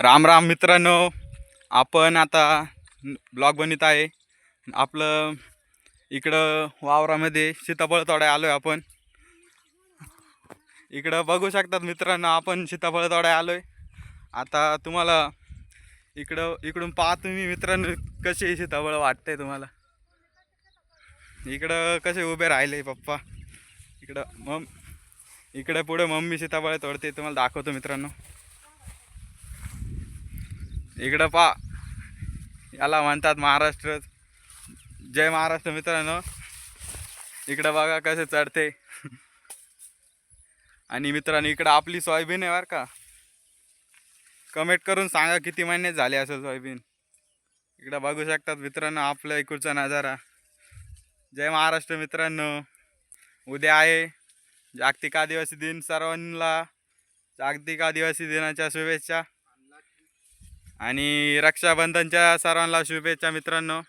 राम राम मित्रांनो, आपण आता ब्लॉग बनवित आहे. आपलं इकडं वावरामध्ये सीताफळ तोडाय आलोय. आपण इकडं बघू शकतात मित्रांनो, आपण सीताफळ तोडाय आलोय. आता तुम्हाला इकडून पाहा तुम्ही मित्रांनो, कसे सीताफळ वाटतंय तुम्हाला. इकडं कसे उभे राहिले पप्पा. इकडं पुढे मम्मी सीताफळ तोडते, तुम्हाला दाखवतो मित्रांनो. इकडं पा, याला म्हणतात महाराष्ट्र. जय महाराष्ट्र मित्रांनो. इकडं बघा कसे चढते. आणि मित्रांनो, इकडं आपली सोयाबीन आहे बरं का. कमेंट करून सांगा किती महिने झाले असेल सोयाबीन. इकडं बघू शकतात मित्रांनो आपल्या इकडचा नजारा. जय महाराष्ट्र मित्रांनो. उद्या आहे जागतिक आदिवासी दिन. सर्वांना जागतिक आदिवासी दिनाच्या शुभेच्छा आणि रक्षाबंधनच्या सर्वांना शुभेच्छा मित्रांनो.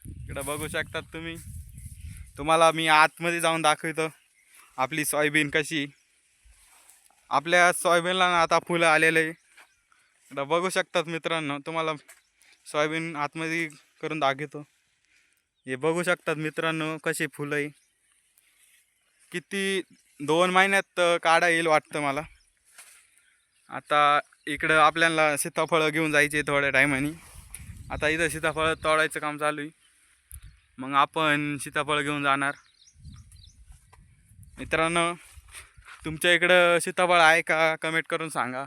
इकडं बघू शकतात तुम्ही. तुम्हाला मी आतमध्ये जाऊन दाखवतो आपली सोयाबीन कशी. आपल्या सोयाबीनला आता फुलं आलेले. इकडं बघू शकतात मित्रांनो, तुम्हाला सोयाबीन आतमध्ये करून दाखवतो. हे बघू शकतात मित्रांनो कशी फुलं आहे. किती 2 महिन्यात काढा येईल वाटतं मला. आता इकडं आपल्याला सीताफळं घेऊन जायचे थोड्या टायमाने. आता इथं सीताफळ तोडायचं काम चालू आहे. मग आपण सीताफळ घेऊन जाणार. मित्रांनो, तुमच्या इकडं सीताफळ आहे का कमेंट करून सांगा.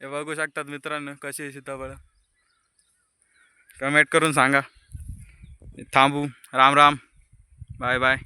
हे बघू शकतात मित्रांनो कसे सीताफळ. कमेंट करून सांगा. थांबू. राम राम. Bye bye.